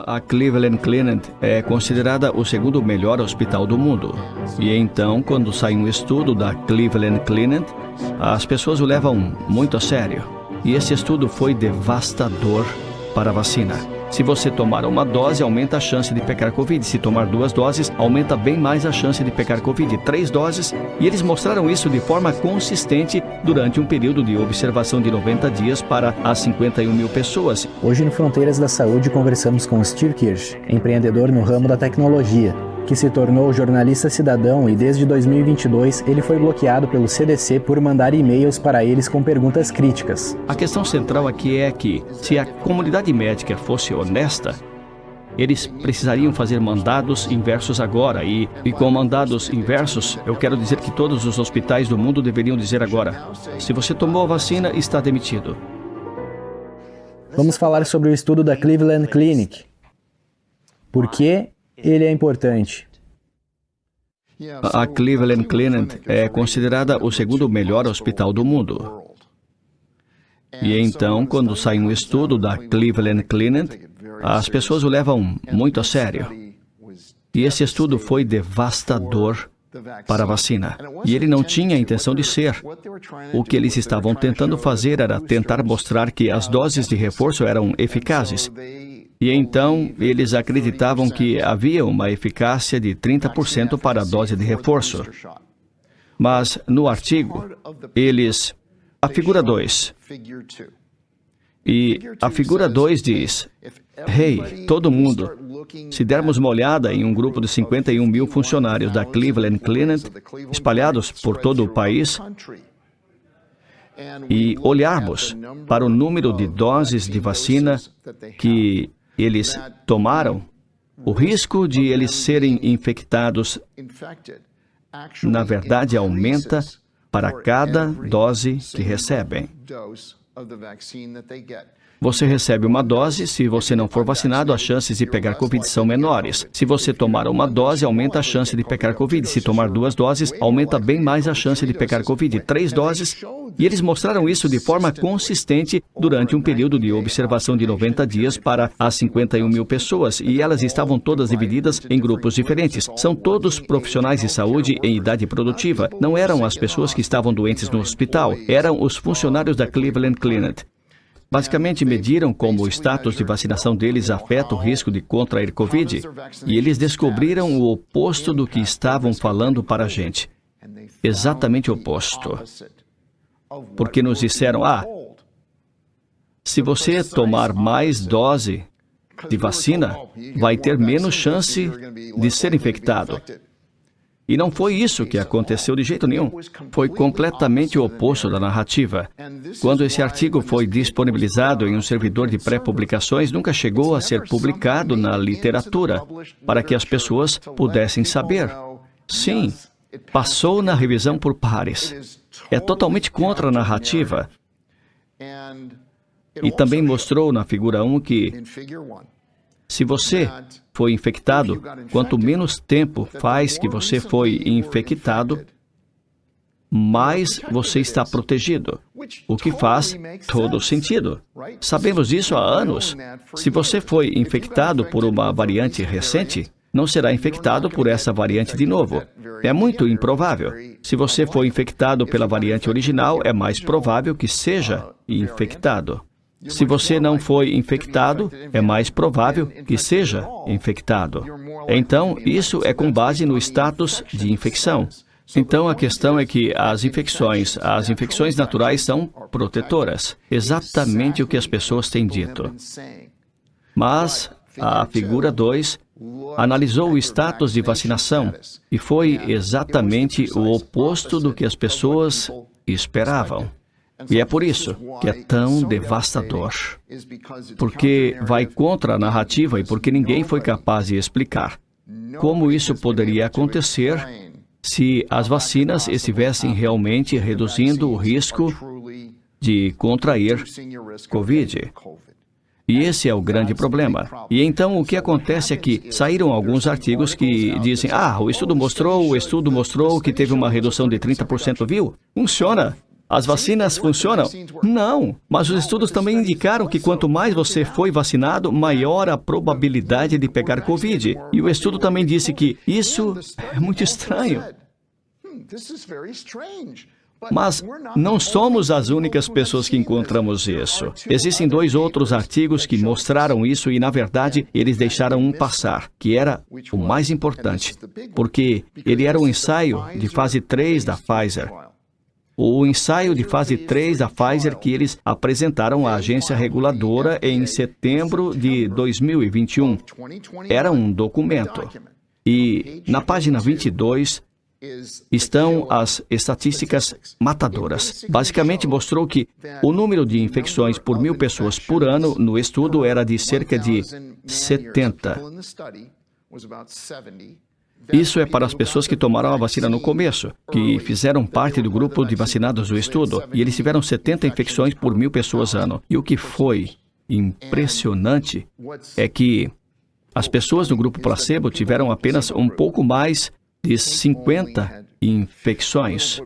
A Cleveland Clinic é considerada o segundo melhor hospital do mundo. E então, quando sai um estudo da Cleveland Clinic, as pessoas o levam muito a sério. E esse estudo foi devastador para a vacina. Se você tomar uma dose, aumenta a chance de pegar Covid. Se tomar 2 doses, aumenta bem mais a chance de pegar Covid. 3 doses, e eles mostraram isso de forma consistente durante um período de observação de 90 dias para as 51 mil pessoas. Hoje no Fronteiras da Saúde conversamos com Steve Kirsch, empreendedor no ramo da tecnologia, que se tornou jornalista cidadão e desde 2022 ele foi bloqueado pelo CDC por mandar e-mails para eles com perguntas críticas. A questão central aqui é que, se a comunidade médica fosse honesta, eles precisariam fazer mandados inversos agora. E com mandados inversos, eu quero dizer que todos os hospitais do mundo deveriam dizer agora: se você tomou a vacina, está demitido. Vamos falar sobre o estudo da Cleveland Clinic. Por que ele é importante? A Cleveland Clinic é considerada o segundo melhor hospital do mundo. E então, quando sai um estudo da Cleveland Clinic, as pessoas o levam muito a sério. E esse estudo foi devastador para a vacina. E ele não tinha a intenção de ser. O que eles estavam tentando fazer era tentar mostrar que as doses de reforço eram eficazes. E então, eles acreditavam que havia uma eficácia de 30% para a dose de reforço. Mas, no artigo, eles... A figura 2. E a figura 2 diz: hey, todo mundo, se dermos uma olhada em um grupo de 51 mil funcionários da Cleveland Clinic, espalhados por todo o país, e olharmos para o número de doses de vacina que eles tomaram, o risco de eles serem infectados, na verdade, aumenta para cada dose que recebem. Você recebe uma dose, se você não for vacinado, as chances de pegar Covid são menores. Se você tomar uma dose, aumenta a chance de pegar Covid. Se tomar 2 doses, aumenta bem mais a chance de pegar Covid. 3 doses, e eles mostraram isso de forma consistente durante um período de observação de 90 dias para as 51 mil pessoas, e elas estavam todas divididas em grupos diferentes. São todos profissionais de saúde em idade produtiva. Não eram as pessoas que estavam doentes no hospital, eram os funcionários da Cleveland Clinic. Basicamente, mediram como o status de vacinação deles afeta o risco de contrair Covid, e eles descobriram o oposto do que estavam falando para a gente. Exatamente o oposto. Porque nos disseram: se você tomar mais dose de vacina, vai ter menos chance de ser infectado. E não foi isso que aconteceu de jeito nenhum. Foi completamente o oposto da narrativa. Quando esse artigo foi disponibilizado em um servidor de pré-publicações, nunca chegou a ser publicado na literatura, para que as pessoas pudessem saber. Sim, passou na revisão por pares. É totalmente contra a narrativa. E também mostrou na figura 1 que, se você foi infectado, quanto menos tempo faz que você foi infectado, mais você está protegido. O que faz todo sentido. Sabemos disso há anos. Se você foi infectado por uma variante recente, não será infectado por essa variante de novo. É muito improvável. Se você foi infectado pela variante original, é mais provável que seja infectado. Se você não foi infectado, é mais provável que seja infectado. Então, isso é com base no status de infecção. Então, a questão é que as infecções naturais são protetoras. Exatamente o que as pessoas têm dito. Mas a figura 2 analisou o status de vacinação e foi exatamente o oposto do que as pessoas esperavam. E é por isso que é tão devastador. Porque vai contra a narrativa e porque ninguém foi capaz de explicar como isso poderia acontecer se as vacinas estivessem realmente reduzindo o risco de contrair Covid. E esse é o grande problema. E então o que acontece é que saíram alguns artigos que dizem: o estudo mostrou que teve uma redução de 30%, viu? Funciona. As vacinas funcionam? Não, mas os estudos também indicaram que quanto mais você foi vacinado, maior a probabilidade de pegar Covid. E o estudo também disse que isso é muito estranho. Mas não somos as únicas pessoas que encontramos isso. Existem 2 outros artigos que mostraram isso e, na verdade, eles deixaram um passar, que era o mais importante, porque ele era um ensaio de fase 3 da Pfizer. O ensaio de fase 3 da Pfizer que eles apresentaram à agência reguladora em setembro de 2021. Era um documento. E na página 22... estão as estatísticas matadoras. Basicamente mostrou que o número de infecções por 1.000 pessoas por ano no estudo era de cerca de 70. Isso é para as pessoas que tomaram a vacina no começo, que fizeram parte do grupo de vacinados do estudo, e eles tiveram 70 infecções por 1.000 pessoas ano. E o que foi impressionante é que as pessoas do grupo placebo tiveram apenas um pouco mais de 50 infecções.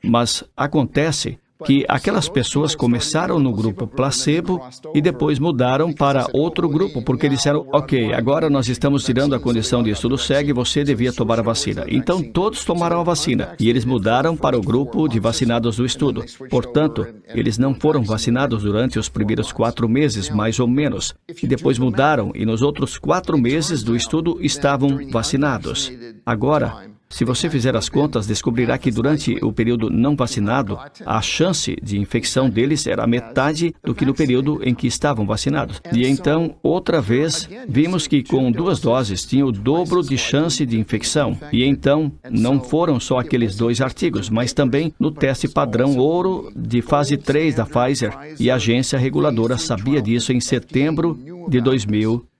Mas acontece que aquelas pessoas começaram no grupo placebo e depois mudaram para outro grupo, porque disseram, ok, agora nós estamos tirando a condição de estudo cego e você devia tomar a vacina. Então, todos tomaram a vacina e eles mudaram para o grupo de vacinados do estudo. Portanto, eles não foram vacinados durante os primeiros 4 meses, mais ou menos, e depois mudaram e nos outros 4 meses do estudo estavam vacinados. Agora, se você fizer as contas, descobrirá que durante o período não vacinado, a chance de infecção deles era metade do que no período em que estavam vacinados. E então, outra vez, vimos que com 2 doses tinha o dobro de chance de infecção. E então, não foram só aqueles 2 artigos, mas também no teste padrão ouro de fase 3 da Pfizer. E a agência reguladora sabia disso em setembro de 2021.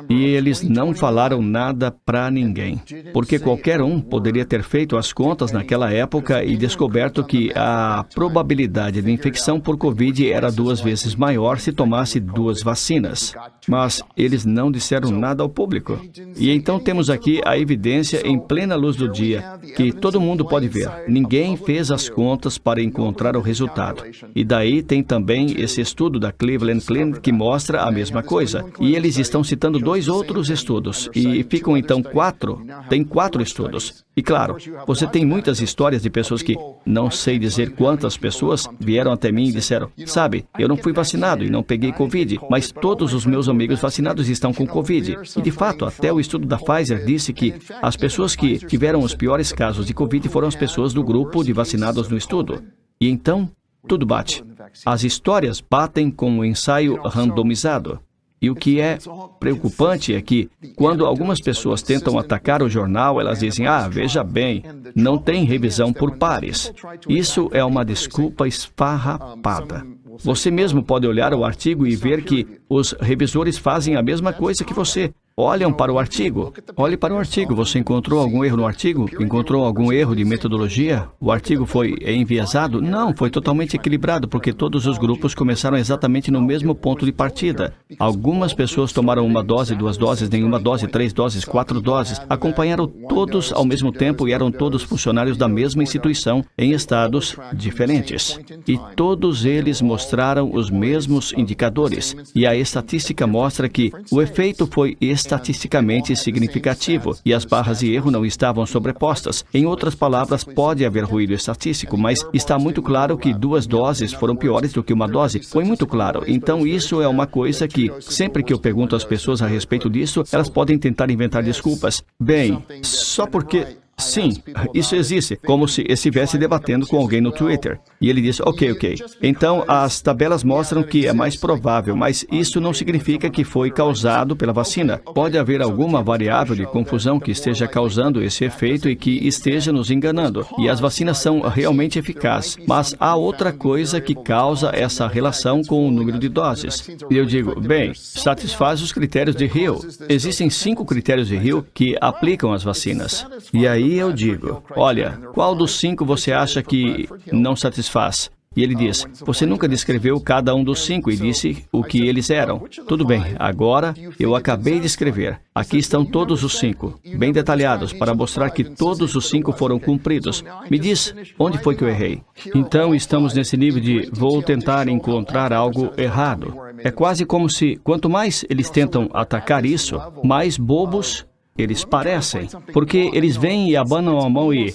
E eles não falaram nada para ninguém, porque qualquer um poderia ter feito as contas naquela época e descoberto que a probabilidade de infecção por Covid era 2 vezes maior se tomasse 2 vacinas. Mas eles não disseram nada ao público. E então temos aqui a evidência em plena luz do dia, que todo mundo pode ver. Ninguém fez as contas para encontrar o resultado. E daí tem também esse estudo da Cleveland Clinic que mostra a mesma coisa. E eles estão citando 2 outros estudos, e ficam então 4, tem 4 estudos. E claro, você tem muitas histórias de pessoas que, não sei dizer quantas pessoas, vieram até mim e disseram, sabe, eu não fui vacinado e não peguei Covid, mas todos os meus amigos vacinados estão com Covid. E de fato, até o estudo da Pfizer disse que as pessoas que tiveram os piores casos de Covid foram as pessoas do grupo de vacinados no estudo. E então, tudo bate. As histórias batem com o ensaio randomizado. E o que é preocupante é que, quando algumas pessoas tentam atacar o jornal, elas dizem, veja bem, não tem revisão por pares. Isso é uma desculpa esfarrapada. Você mesmo pode olhar o artigo e ver que os revisores fazem a mesma coisa que você. Olham para o artigo. Olhe para o artigo. Você encontrou algum erro no artigo? Encontrou algum erro de metodologia? O artigo foi enviesado? Não, foi totalmente equilibrado, porque todos os grupos começaram exatamente no mesmo ponto de partida. Algumas pessoas tomaram 1 dose, 2 doses, nenhuma dose, 3 doses, 4 doses, acompanharam todos ao mesmo tempo e eram todos funcionários da mesma instituição em estados diferentes. E todos eles mostraram os mesmos indicadores. E a estatística mostra que o efeito foi estatisticamente significativo e as barras de erro não estavam sobrepostas. Em outras palavras, pode haver ruído estatístico, mas está muito claro que 2 doses foram piores do que 1 dose. Foi muito claro. Então, isso é uma coisa que, sempre que eu pergunto às pessoas a respeito disso, elas podem tentar inventar desculpas. Bem, só porque... Sim, isso existe, como se estivesse debatendo com alguém no Twitter. E ele diz, ok. Então, as tabelas mostram que é mais provável, mas isso não significa que foi causado pela vacina. Pode haver alguma variável de confusão que esteja causando esse efeito e que esteja nos enganando. E as vacinas são realmente eficazes. Mas há outra coisa que causa essa relação com o número de doses. E eu digo, bem, satisfaz os critérios de Hill. Existem 5 critérios de Hill que aplicam às vacinas. E aí eu digo, olha, qual dos 5 você acha que não satisfaz? E ele diz, você nunca descreveu cada um dos 5 e disse o que eles eram. Tudo bem, agora eu acabei de escrever. Aqui estão todos os 5, bem detalhados, para mostrar que todos os 5 foram cumpridos. Me diz, onde foi que eu errei? Então, estamos nesse nível de vou tentar encontrar algo errado. É quase como se, quanto mais eles tentam atacar isso, mais bobos eles parecem, porque eles vêm e abanam a mão e...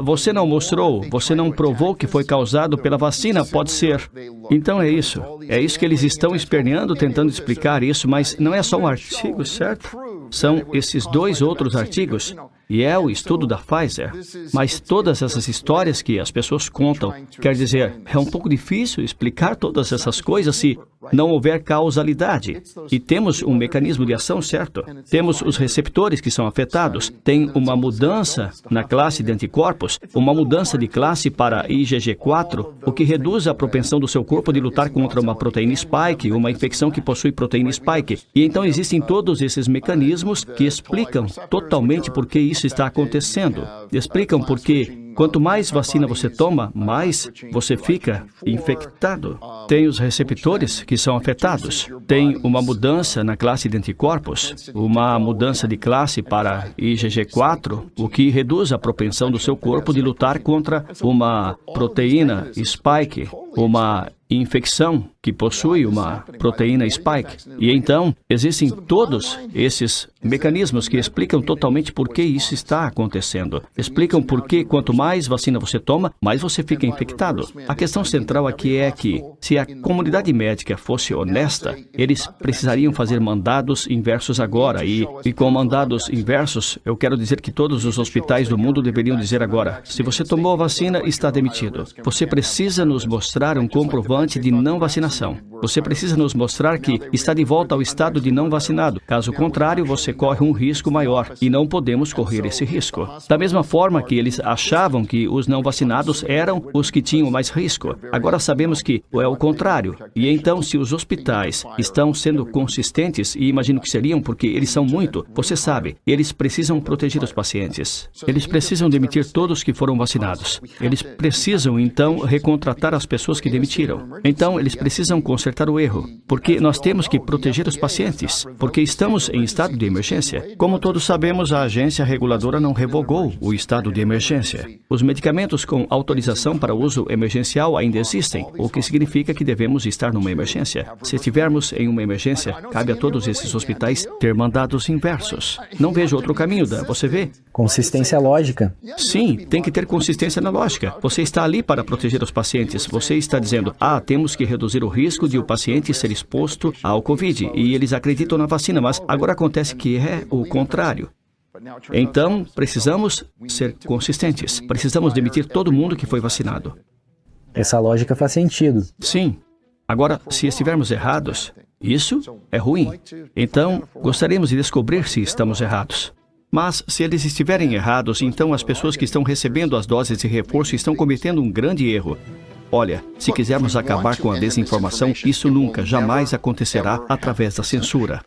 você não mostrou, você não provou que foi causado pela vacina, pode ser. Então é isso que eles estão esperneando, tentando explicar isso, mas não é só um artigo, certo? São esses 2 outros artigos, e é o estudo da Pfizer. Mas todas essas histórias que as pessoas contam, quer dizer, é um pouco difícil explicar todas essas coisas se não houver causalidade. E temos um mecanismo de ação, certo? Temos os receptores que são afetados, tem uma mudança na classe de anticorpos, uma mudança de classe para IgG4, o que reduz a propensão do seu corpo de lutar contra uma proteína spike, uma infecção que possui proteína spike. E então existem todos esses mecanismos que explicam totalmente por que isso está acontecendo. Explicam por que quanto mais vacina você toma, mais você fica infectado. Tem os receptores que são afetados. Tem uma mudança na classe de anticorpos, uma mudança de classe para IgG4, o que reduz a propensão do seu corpo de lutar contra uma proteína spike, uma infecção que possui uma proteína spike. E então, existem todos esses mecanismos que explicam totalmente por que isso está acontecendo. Explicam por que quanto mais vacina você toma, mais você fica infectado. A questão central aqui é que, se a comunidade médica fosse honesta, eles precisariam fazer mandados inversos agora. E com mandados inversos, eu quero dizer que todos os hospitais do mundo deveriam dizer agora, se você tomou a vacina, está demitido. Você precisa nos mostrar um comprovante de não vacinação. Você precisa nos mostrar que está de volta ao estado de não vacinado. Caso contrário, você corre um risco maior e não podemos correr esse risco. Da mesma forma que eles achavam que os não vacinados eram os que tinham mais risco, agora sabemos que é o contrário. E então, se os hospitais estão sendo consistentes, e imagino que seriam porque eles são muito, você sabe, eles precisam proteger os pacientes. Eles precisam demitir todos que foram vacinados. Eles precisam, então, recontratar as pessoas que demitiram. Então, eles precisam consertar o erro, porque nós temos que proteger os pacientes, porque estamos em estado de emergência. Como todos sabemos, a agência reguladora não revogou o estado de emergência. Os medicamentos com autorização para uso emergencial ainda existem, o que significa que devemos estar numa emergência. Se estivermos em uma emergência, cabe a todos esses hospitais ter mandados inversos. Não vejo outro caminho, Dan, você vê? Consistência lógica. Sim, tem que ter consistência na lógica. Você está ali para proteger os pacientes. Você está dizendo, temos que reduzir o risco de o paciente ser exposto ao Covid. E eles acreditam na vacina, mas agora acontece que é o contrário. Então, precisamos ser consistentes. Precisamos demitir todo mundo que foi vacinado. Essa lógica faz sentido. Sim. Agora, se estivermos errados, isso é ruim. Então, gostaríamos de descobrir se estamos errados. Mas, se eles estiverem errados, então as pessoas que estão recebendo as doses de reforço estão cometendo um grande erro. Olha, se quisermos acabar com a desinformação, isso nunca, jamais acontecerá através da censura.